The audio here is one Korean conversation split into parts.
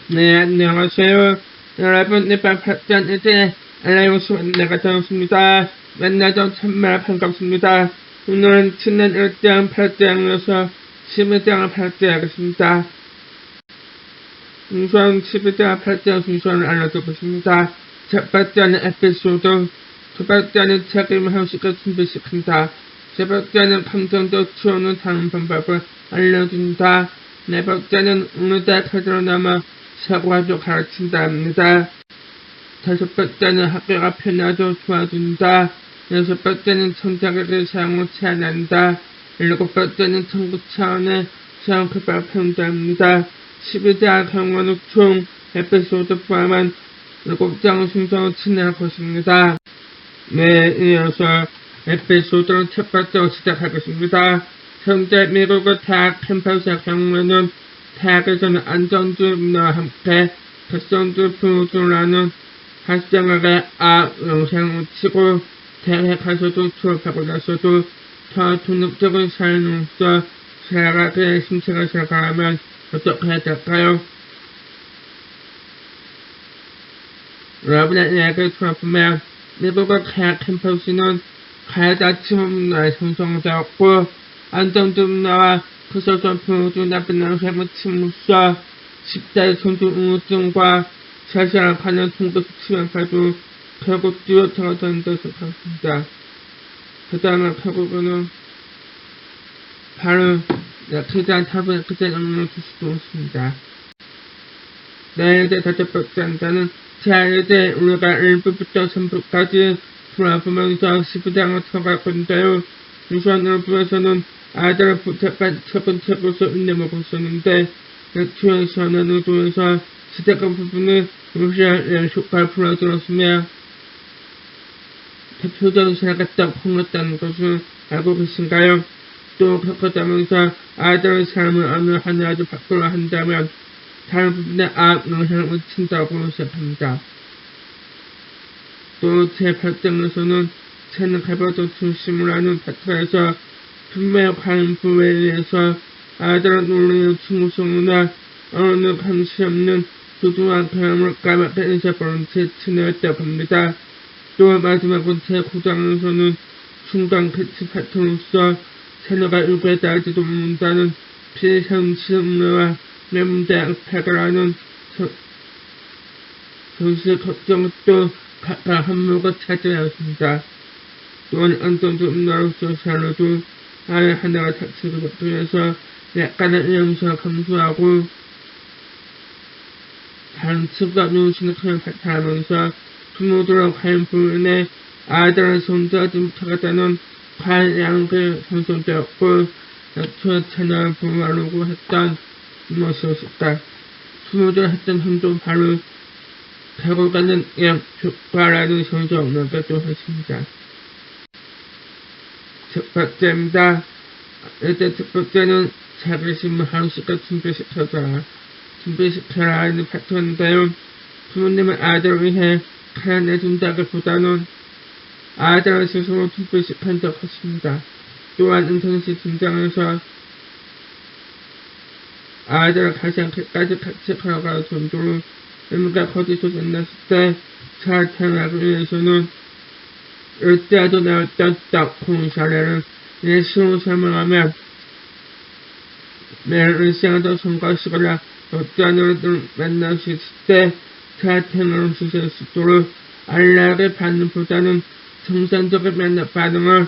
네, 안녕하세요. 여러분, 네, 반갑전 이제 알라이오스 내가 되었습니다. 만나서 정말 반갑습니다. 오늘은 지난 1장 8장에서 12장을 발표하겠습니다. 우선 12장 8장 순서를 알려드리겠습니다. 첫 번째는 에피소드, 두 번째는 책임 형식을 준비시킨다, 세 번째는 감정도 키우는 다른 방법을 알려준다, 네 번째는 오늘날 그대로 남아 사고하도 가르친답니다. 다섯 번째는 학교가 편하도 도와준다. 여섯 번째는 성장학의 사용을 제한한다. 일곱 번째는 전국 차원의 사용 개발 배운답니다. 12장 경우는 총 에피소드 포함한 7장 순서로 진행할 것입니다. 네, 이어서 에피소드는 첫 번째로 시작하겠습니다. 현재 미국의 대학 캠퍼스의 경우에는 대학에서는 안전주의 문화와 함께 특성주 부조라는 학생에게 영상을 치고 대학에 가서도 졸업하고 나서도 더 독립적인 삶으로서 살아가게 신체가 살아가려면 어떻게 해야 될까요? 여러분의 이야기를 들어보면 미국의 대학 캠퍼스는 가해자 침묵 문화에 형성되었고 안전주 문화와 그소선 부모주 나쁜 영향을 침묵서 10대 전주 우울증과 자신을 가는 통도 수치면서도 결국 뚜렷하게 된 것을 봤습니다. 그 다음에 결국은 바로 기자한 타부의 기자 영향을 줄 수도 있습니다. 네, 이제 다섯 번째는 자, 이제 우리가 1부부터 3부까지 돌아보면서 12장을 들어갈 건데요. 우선 1부에서는 아이들을 부탁한 첫 번째 것을 인내먹고 있었는데 렉처에서는 의도에서 시작한 부분을 루시아 연속발 불러들었으며 대표적인 사례가 딱 폭로했다는 것을 알고 계신가요? 또 겪었다면서 아이들의 삶을 어느 하나라도 바꾸려 한다면 다른 부분에 영향을 미친다고 시작합니다. 또 제8장에서는 채널 개발도 중심으로 하는 파트에서 분명 과연 부에 의해서 아이들은 논리의 충성이나 어느 감시 없는 소중한 경험을 까맣게 잊어버린 채 지내왔다고 합니다. 또 마지막은 제9장에서는 중간 캐치 파트로서 채널가 일부에 따지도 못한다는 비현실 문화와 내 문제를 해결하는 현실 걱정도 각각 한몫을 차지하였습니다. 또한 안전주 문화로서 살아도 아이 하나가 다치지 않기 위해서 약간의 위험성을 감수하고 다른 친구가 누우시는 그냥 발달하면서 부모들은 과연 부인의 아이들을 손자하지 못하겠다는 과연 양극이 형성되었고 애초에 채널을 부모하려고 했던 무엇이었을까. 부모들 했던 행동 바로 결국에는 역효과라는 현실 없는 것도 했습니다. 첫 번째입니다. 이제 첫 번째는 자기심을 하루씩까 준비시켜라 하는 파트인데요. 부모님은 아이들을 위해 가난해준다기보다는 아이들을 스스로 준비시킨다고 했습니다. 또한 인터넷이 등장해서 아이들을 가장 끝까지 같이 걸어갈 정도로 의미가 거기서 끝났을 때 잘 태어나기 위해서는 일대에도 나왔던 딱 좋은 사례를 예시로 설명하면 매일 일생에도 성과시거나 어떠한 일을 만날 수 있을 때 잘 태어날 수 있도록 안락을 받는 보다는 정상적인 면역 반응을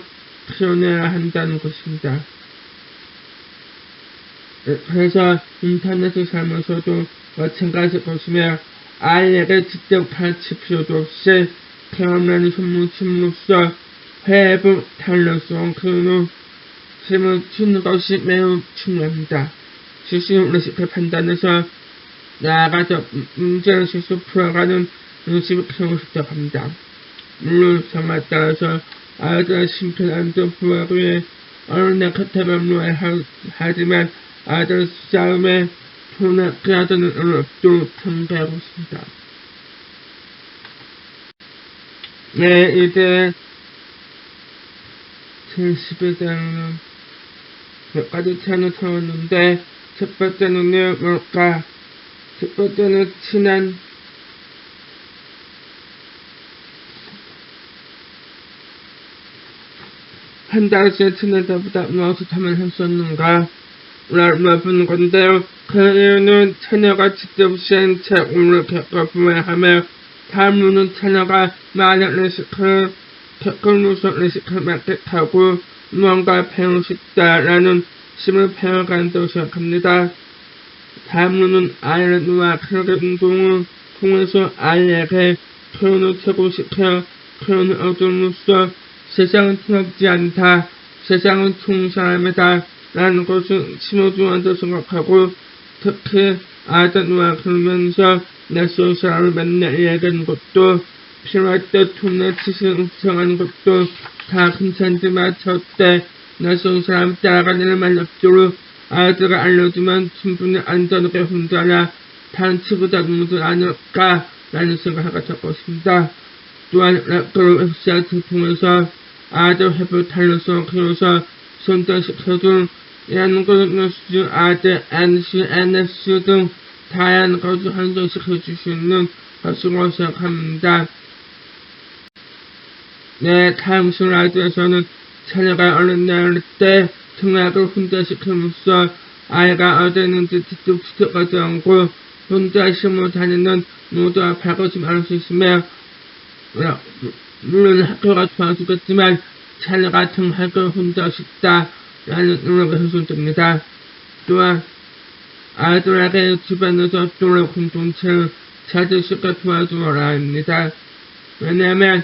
키워내야 한다는 것입니다. 그래서 인터넷을 살면서도 마찬가지일 것이며 아이에게 직접 가르칠 필요도 없이 경험하는 전문팀으로서 회부 탄력성 키우는 힘을 주는 것이 매우 중요합니다. 실수를 쉽게 판단해서 나아가서 문제를 실수 풀어가는 연습을 키우고 싶다고 합니다. 물론 상황에 따라서 아이들의 심편 안전 부여하기 위해 어느 날 카타범로에 하지만 아이들 싸움에 손에 끼어드는 일은 없도록 경계하고 있습니다. 네, 이제 제11장은 몇 가지 차이를 세웠는데 첫 번째는요, 뭘까? 첫 번째는 지난 한 달째 지난 때보다 무엇을 하면 할 수 없는가 를 물어보는 건데요. 그 이유는 처녀가 직접 시행 책임을 겪어보아야 하며 다음으로는 처녀가 많은 레시크를 겪으면서 레시크를 납득하고 무언가 배우고 싶다라는 심을 배워간다고 생각합니다. 다음으로는 아이를 놓아 그렇게 운동을 통해서 아이에게 표현을 최고시켜 표현을 얻음으로써 세상은 두렵지 않다, 세상은 좋은 사람이다 라는 것을 심어주한다고 생각하고 특히 아이들과 그러면서 낯선 사람을 만나 이야기하는 것도 필요할 때 돈의 지식을 구성하는 것도 다 괜찮지만 절대 낯선 사람 따라가는 일만 없도록 아이들과 알려주면 충분히 안전하게 혼자나 다른 친구들 누구들 아닐까라는 생각을 하게 될 것입니다. 또한 랩터를 웹사이트를 통해서 아이들 회복을 달려서 키워서 선택시켜준 이라는 것을 아이들 NC, 등 다양한 것을 한정시켜줄 수 있는 것으로 생각합니다. 네, 다음 슬라이드에서는 자녀가 어린 나이 때 등락을 혼자 시킴으로써 아이가 어디 있는지 직접 추적하지 않고 혼자 시험을 다니는 모두가 밝아지지 않을 수 있으며 물론 학교가 도와주겠지만 자녀가 등학을 혼자 싶다라는 노력이 훼손됩니다. 또한 아이들에게 주변에서 또래 공동체를 찾을 수 있게 도와주어야 합니다. 왜냐하면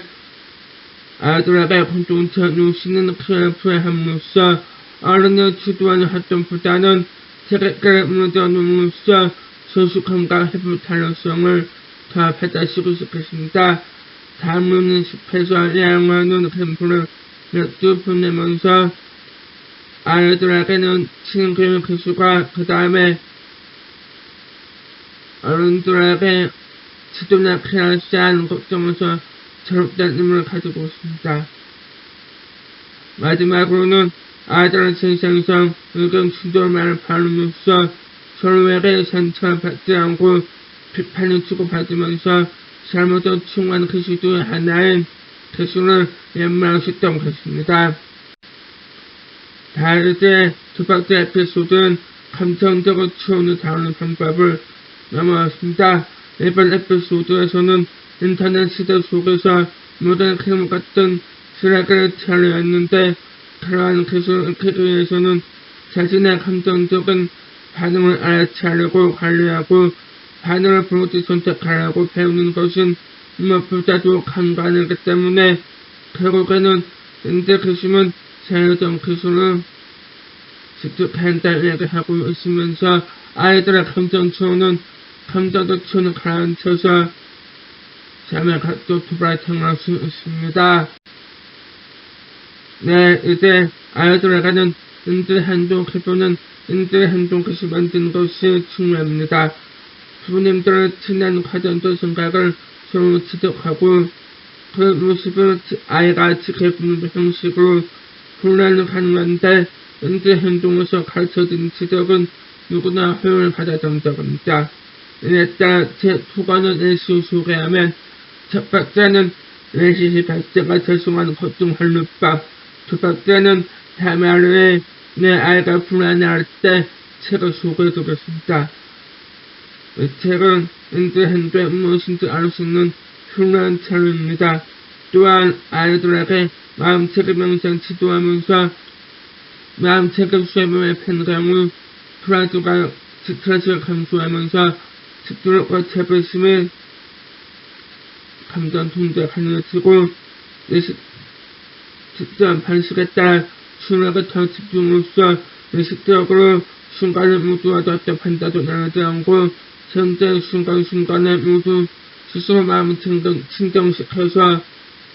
아이들에게 공동체 누시는 기회를 함으로써 어른을 주도하는 활동보다는 자기들의 무너져 놓음으로써 소속감과 회복 탄력성을 더 발달시킬 수 있겠습니다. 다음으로는 숲에서 야영하는 캠프를 몇 주 보내면서 아이들에게는 친교육 기술과 그 다음에 어른들에게 지도나 필요하지 않은 걱정에서 자유롭다는 의미를 가지고 있습니다. 마지막으로는 아이들의 세상에서 의견 충돌만을 바람으로써 서로에게 상처를 받지 않고 비판을 주고받으면서 잘못된 충고하는 기술 중 하나인 기술을 연마할 수 있다고 했습니다. 이제 두 번째 에피소드는 감정적으로 추억을 다루는 방법을 넘어왔습니다. 이번 에피소드에서는 인터넷 시대 속에서 모든 기술 같은 쓰레기를 처리했는데 그러한 기술을 익히기 위해서는 자신의 감정적인 반응을 알아차리고 관리하고 반응을 부르지 선택하라고 배우는 것은 무엇보다도 간관이기 때문에 결국에는 현재 기술은 자유적 기술을 직접 한다는 얘기하고 있으면서 아이들의 감정 추호는 감정적 추호를 가라앉혀서 자매 각도 두발이 태어날 수 있습니다. 네, 이제 아이들에게는 인지 행동 기본은 인지 행동 기술 만드는 것이 중요합니다. 부모님들의 지난 과정적 생각을 서로 지적하고 그 모습을 아이가 지켜보는 형식으로 훈련이 가능한데 인지 행동에서 가르쳐진 지적은 누구나 허용을 받아야 된다고 합니다. 이에 따라 제 두 가지 예시를 소개하면 첫 번째는 예시시 발생과 죄송한 걱정 활루법, 두 번째는 담에 하루에 내 아이가 불안해할 때 책을 소개해드리겠습니다. 이 책은 인지 행동이 무엇인지 알 수 있는 훌륭한 책입니다. 또한 아이들에게 마음책임 영상 지도하면서 마음책임 수행을 편 경우 프라드가 스트레스를 감소하면서 집중력과 자부심을 감정 통제 가능해지고 특정 방식에 따라 수행에 더 집중으로써 의식적으로 순간을 모두와 어떤 판단도 나누지 않고 현재 순간순간에 모두 스스로 마음을 진정시켜서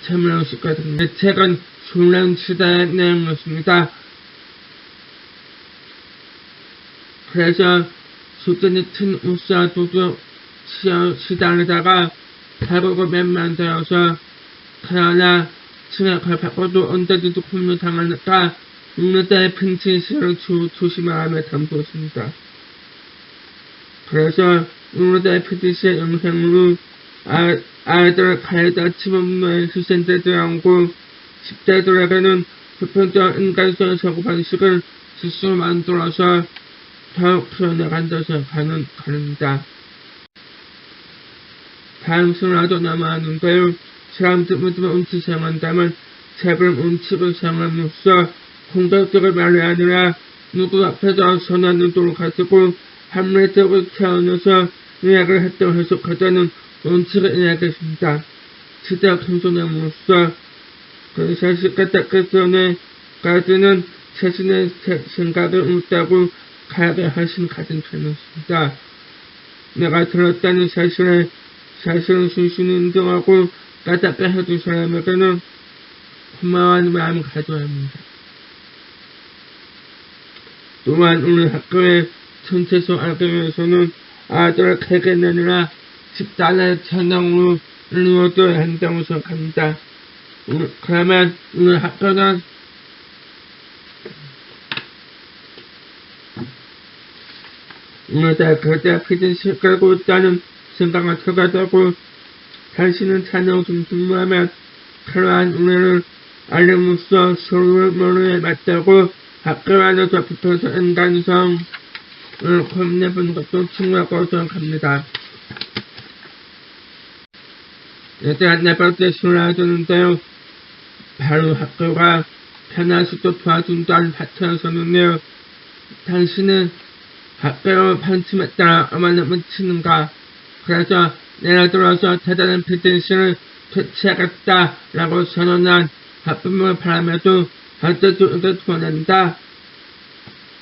참여할 수 있거든요. 이 책은 혼란 시대의 내용이었습니다. 그래서 수전이 튼 우사 도주 시달리다가 결국은 멘만되어서 그러나 생각을 바꿔도 언제든지 고민을 당하니까 눈에따의 핀치시를 조심하며 담보했습니다. 그래서 누르다 PTC의 영향으로 아이들을 가해다 침범로에 희생되지 않고 10대들에게는 보편적 인간성의 사고방식을 스스로 만들어서 더욱 키워나간다서 가능합니다. 다음 순화도 남아하는데요. 사람들은 운치 사용한다면 제발 운치를 사용함으로써 공격적을 말이 아니라 누구 앞에서 선한 의도를 가지고 합리적으로 태어나서 이야기를 했다고 해석하자는 원칙을 이야기했습니다. 시대와 겸손함으로써 그 자식까지는 자신의 생각을 옳다고 가게 하신 가진 편이었습니다. 내가 들었다는 사실은 순순히 인정하고 까답게 해준 사람에게는 고마워하는 마음을 가져야 합니다. 또한 우리 학교의 전체성 알기 위해서는 아이들을 개개인이 집단의 전형으로 이루어져야 한다고 생각합니다. 그러면 우리 학교는 우리가 그때 피진식을 끌고 있다는 생각을 들게 되고 당신은 자녀 중심하면 그러한 우리를 알림으로써 서로를 머리에 맞대고 학교 안에서 붙어서 인간성을 고민해보는 것도 중요하다고 생각합니다. 일단 네 번째 순화하는데요. 바로 학교가 편할 수도 도와준다는 파트에서는요. 당신은 학교로 판침에 따라 얼마나 미치는가. 그래서 예를 들어서 대단한 비즈니스를 퇴치하겠다라고 선언한 바쁨을 바람에도 반대도 이게 도와낸다.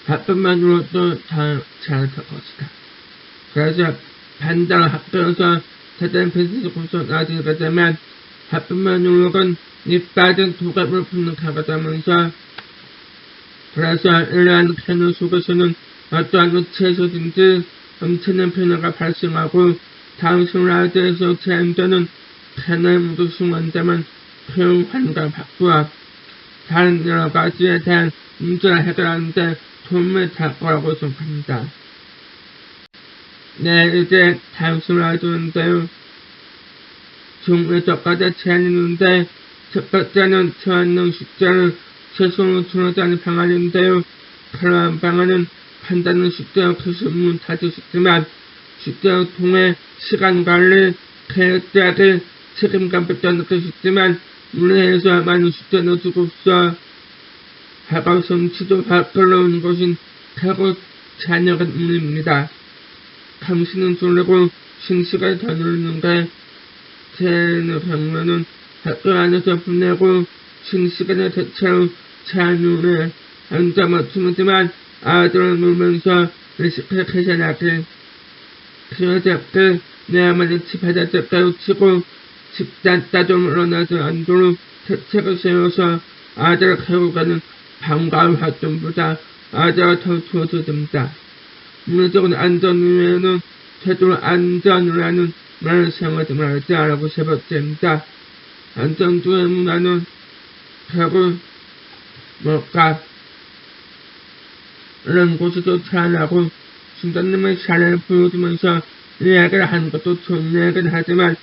바쁨만으로도 잘 될 것이다. 그래서 반대로 학교에서 대단한 비즈니스 고소 나중에 되면 바쁨만으로는 이빠진 도갑을 품는 가가 되면서 그래서 이러한 편을 속에서는 어떠한 위치에서든지 엄청난 변화가 발생하고 다음 순화에서 제한되는 편을 모두 순환되면 교육 환경 바꾸어 다른 여러 가지에 대한 문제를 해결하는 데 도움이 될 거라고 생각합니다. 네, 이제 다음 순화해주는데요. 중1 까지 제한이 있는데 첫 번째는 저한능 숙제를 최소로 줄여자는 방안인데요. 그러한 방안은 간단한 숙제와 교수문 자주 싶지만 숙제를 통해 시간관리, 계획자기, 책임감 뺏겨는 것이지만 물리에서 많은 숙제를 주고서 학업 성취도가 끌어오는 것은 결국 자녀가 문제입니다. 감시는 줄이고 쉰 시간을 더 누르는 게 제 경우는 학교 안에서 보내고 쉰 시간을 대체로 자녀를 앉아 맞추지만 아이들을 놀면서 레시피 계산하기 키워잡기 내야만의 집하자잡기 치고 집단 따좀 일어나지 않도록 대책을 세워서 아이들을 결국에는 방과후 활동보다 아이들을 더 주어줘야 됩니다. 물리적인 안전 이외에는 최대로 안전이라는 말을 사용하지 말자라고 세 번째입니다. 안전주의 문화는 결국 뭘까? 이런 곳에도 제안하고 순자님의 사례를 보여주면서 이야기를 하는 것도 좋은 이야기는 하지만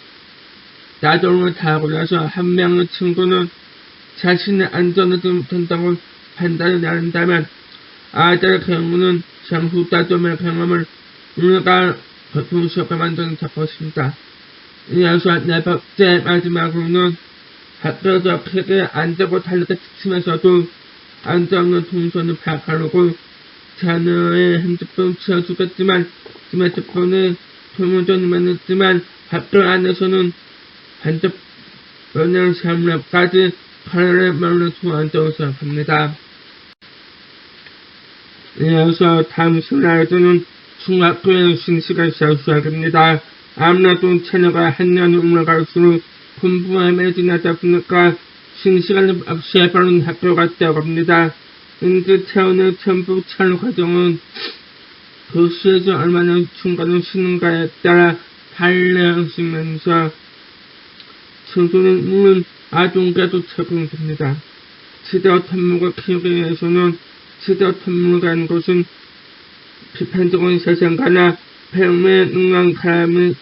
나중을 다 하고 나서 한 명의 친구는 자신의 안전을 된다고 판단을 내린다면 아이들의 경우는 향후 따점의 경험을 우리가 고통스럽게 만드는 것입니다. 이어서 네 번째 마지막으로는 학교에서 크게 안전고 달리게 지치면서도 안전의 동선을 파악하려고 자녀의 핸드폰 치워주겠지만 스마트폰에 소문전이 많았지만 학교 안에서는 핸드폰을 사용하기까지 카메라를 멀리 두었다고 생각합니다. 이어서 다음 슬라이드는 중학교의 신시간 시작입니다. 아무래도 자녀가 한 년을 올라갈수록 공부에 매진하다 보니까 신시간을 없이 해버리는 학교가 되어 갑니다. 인지 체온의 전부 차로 과정은 교실에서 얼마나 중간을 쉬는가에 따라 달라지면서 청소는 물론 아동에게도 적용됩니다. 시대와 탐목을 키우기 위해서는 시대와 탐목이라는 것은 비판적인 세상가나 배움에 능한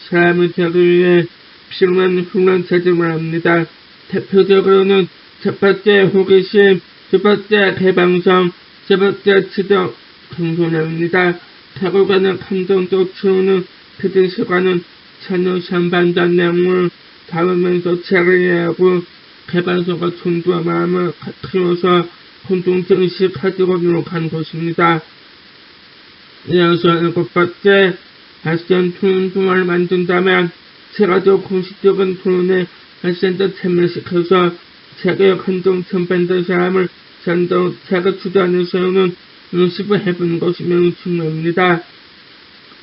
사람이 되기 위해 필요한 훈련 체증을 합니다. 대표적으로는 첫 번째 호기심, 두 번째 개방성, 세 번째 지적 청소년입니다. 타고 가는 감정도 키우는 그들 시간은 전혀 상반된 내용을 다루면서 책을 이해하고 개방성과 존중와 마음을 키워서 공동체의식 가지고 노력하는 것입니다. 이어서 일곱 번째, 발전 토론을 만든다면 세 가지 공식적인 토론에 발전도 참여시켜서 책의 감정 전반된 사람을 전도 책을 주도하는 세우는 연습을 해보는 것이 매우 중요합니다.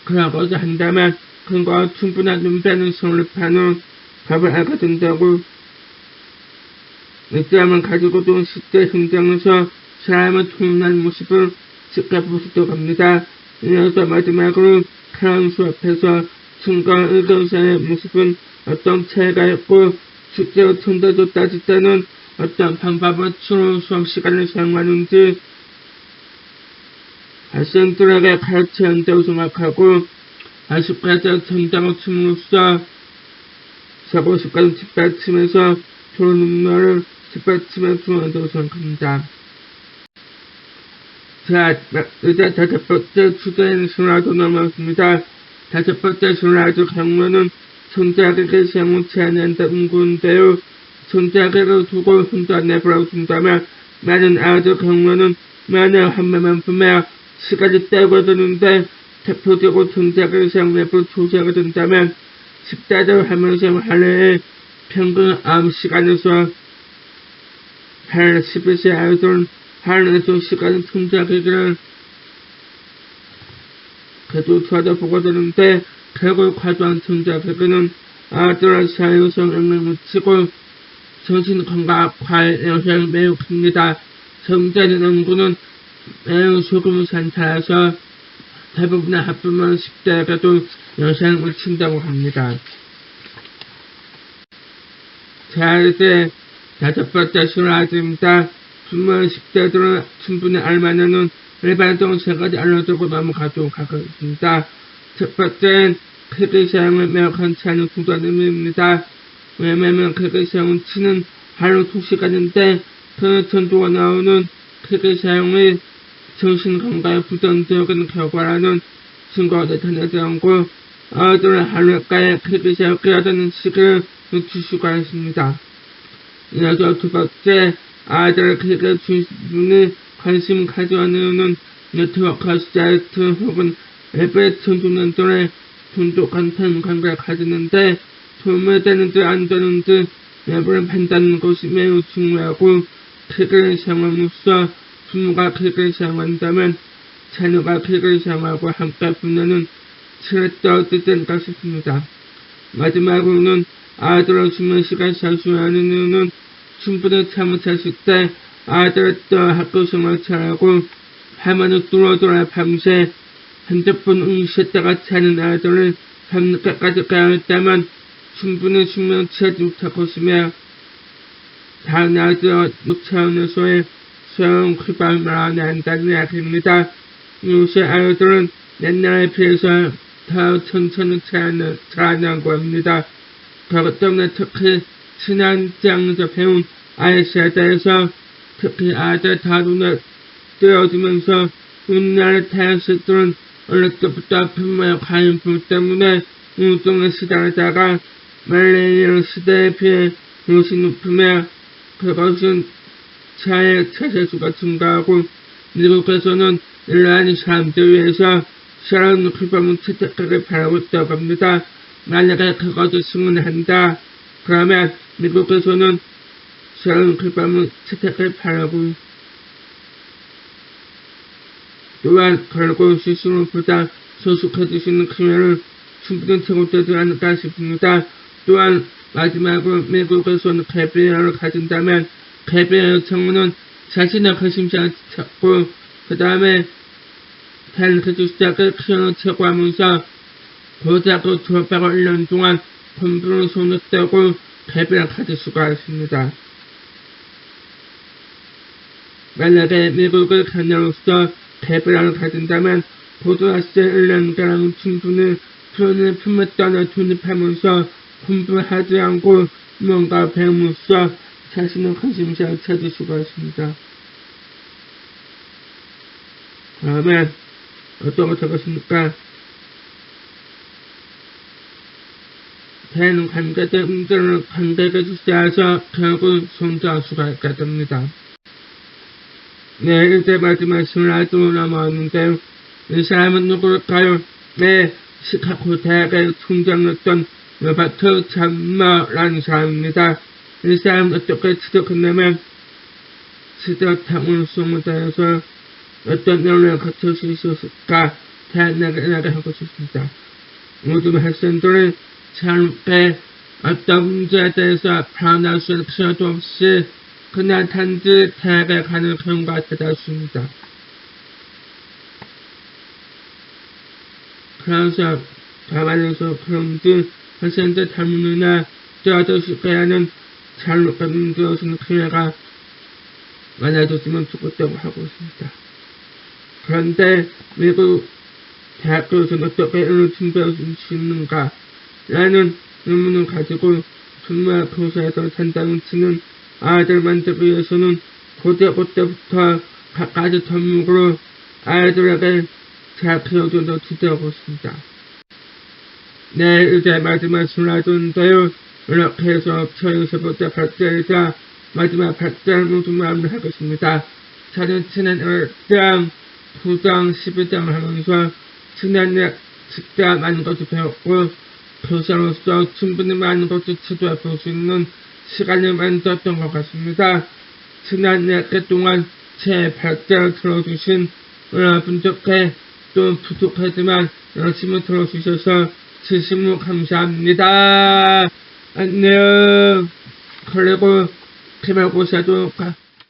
그러고자 한다면 근거와 충분한 눈배는 성립하는 법을 알게 된다고 느낌을 가지고도 실제 현장에서 사람을 토론하는 모습을 지켜볼 수도 합니다. 이어서 마지막으로 클라운 수업에서 증거 의견서의 모습은 어떤 차이가 있고 실제로 천대도 따질 때는 어떤 방법을 주로 수업 시간을 사용하는지 학생들에게 가르쳐야 한다고 생각하고 40가지 전장을 춤으로써 사고 습관을 뒷받침해서 좋은 음료를 뒷받침해 주어야한다고 생각합니다. 자, 이제 다섯 번째 주제인 슬라이드 넘어갔습니다. 다섯 번째 슬라이드 경우는 손자국의 시험을 제한한다 응구인데요. 손자국을 두고 혼자 내버려 둔다면 많은 아이들 경우는 만약 한 번만 보며 시간이 떼고드는데 대표적으로 손자국의 시험 내버려 조사가 된다면 10대들 하면서 하루에 평균 9시간에서 12세 아이들은 하루에서 시간을 손자국을 계속 쳐다보고 되는데 결국 과도한 손자국은 아이들의 사회성 영향을 미치고 정신건강 악화에 영향이 매우 큽니다. 정자는 연구는 매우 소금을 산타라서 대부분의 학부모는 10대에게도 영향을 미친다고 합니다. 자, 이제 다섯 번째 슬라이드입니다. 부모의 10대들은 충분히 알만한 일반적인 세 가지 알려주고 넘어가도록 하겠습니다. 첫 번째는 크게 사용을 매우 괜찮은 구조입니다. 왜냐면 크게 사용은 치는 하루 2시간인데 그 전도가 나오는 크게 사용의 정신건강에 부정적인 결과라는 증거가 나타나지 않고 아이들은 하루가에 크게 사용해야 되는 시기를 늦출 수가 있습니다. 이어서 두 번째, 아이들을 크게 충분히 관심 가져하는 이유는 네트워크 사이트 혹은 앱의 청소년들의 돈독한 관계를 가지는데 도움이 되는지 안 되는지 앱을 판단하는 것이 매우 중요하고 크게 사용함으로써 부모가 크게 사용한다면 자녀가 크게 사용하고 함께 보내는 실에 떨어지지 않겠습니다. 마지막으로는 아이들의 수면 시간 사수하는 이유는 충분히 잠을 잤을 때 아이들을 또 학교 생활 잘하고 화면을 뚫어둬야 밤새 핸드폰 응시했다가 자는 아이들을 밤늦게까지 가야 했다면 충분히 수면 취하지 못할 것이며 다른 아이들 차원에서의 소형 기반을 말하지 않는다는 이야기입니다. 요새 아이들은 옛날에 비해서 더 천천히 자라나고 합니다. 그것 때문에 특히 친한 장에서 배운 아이 세대에서 특히 아이들 다루에 떼어지면서 우리나라 태양색들은 어릴 때부터 부모의 과잉불 때문에 우울증에 시달리다가 말레이아 시대에 비해 훨씬 높으며 그것은 체세수가 증가하고 미국에서는 이러한 사람들 위해서 새로운 기법을 채택하길 바라고 있다고 합니다. 만약에 그것을 승인한다. 그러면 미국에서는 새로운 기법을 채택하길 바라고 또한 걸고 스스로보다 소속해질 수 있는 기회를 충분히 제공되지 않을까 싶습니다. 또한 마지막으로 미국에서는 개비아를 가진다면 개비아 요청은 자신의 관심사를 찾고 그 다음에 탤런트 시작을 키워는 최고하면서 고등학교 졸업하고 1년 동안 공부를 손을 떼고 개비를 가질 수가 있습니다. 만약에 미국을 가녀로서 개비를 가진다면 고등학생 1년가량 충분히 표현을 품었다나 독립하면서 공부하지 않고 뭔가 배움으로써 자신의 관심사를 찾을 수가 있습니다. 그러면 어떤 것 하겠습니까? 다른 관계들 문제를 관계가 주시해서 결국 성장할 수가 있게 됩니다. 네, 이제 마지막 슬라이드로 넘어왔는데요. 이 사람은 누구일까요? 네, 시카고 대학의 총장이었던 로버트 참머라는 사람입니다. 이 사람은 어떻게 취직했냐면 취직학원 수무대에서 어떤 내용을 갖출 수 있었을까 대안하게 하고 싶습니다. 모든 학생들은 자유롭게 어떤 문제에 대해서 변할 수 있는 필요도 없이 그냥 단지 대학에 가는 경우가 되었습니다. 그래서 가만히서 그런지 학생들 탈문이나 뛰어들게 하는 자유롭게 문제였는 기회가 많아졌으면 좋겠다고 하고 있습니다. 그런데 미국 대학교에서는 어떻게 이를 준비할 수 있는가 라는 의문을 가지고 정말 교사에서 산다는 치는 아이들 만들기 위해서는 고등학교 때부터 갖가지 덕목으로 아이들에게 잘 키워줘서 기대하고 있습니다. 네, 이제 마지막 슬라이드인데요. 이렇게 해서 저희 세 번째 발제이자 마지막 발제를 모두 마무리하겠습니다. 저는 지난 1장, 9장, 12장을 하면서 지난해 진짜 많은 것을 배웠고 교사로서 충분히 많은 것을 지도해 볼 수 있는 시간을 만들었던 것 같습니다. 지난해 동안 제 발제를 들어주신 여러분들께 좀 부족하지만 열심히 들어주셔서 진심으로 감사합니다. 안녕. 그리고 기말고사도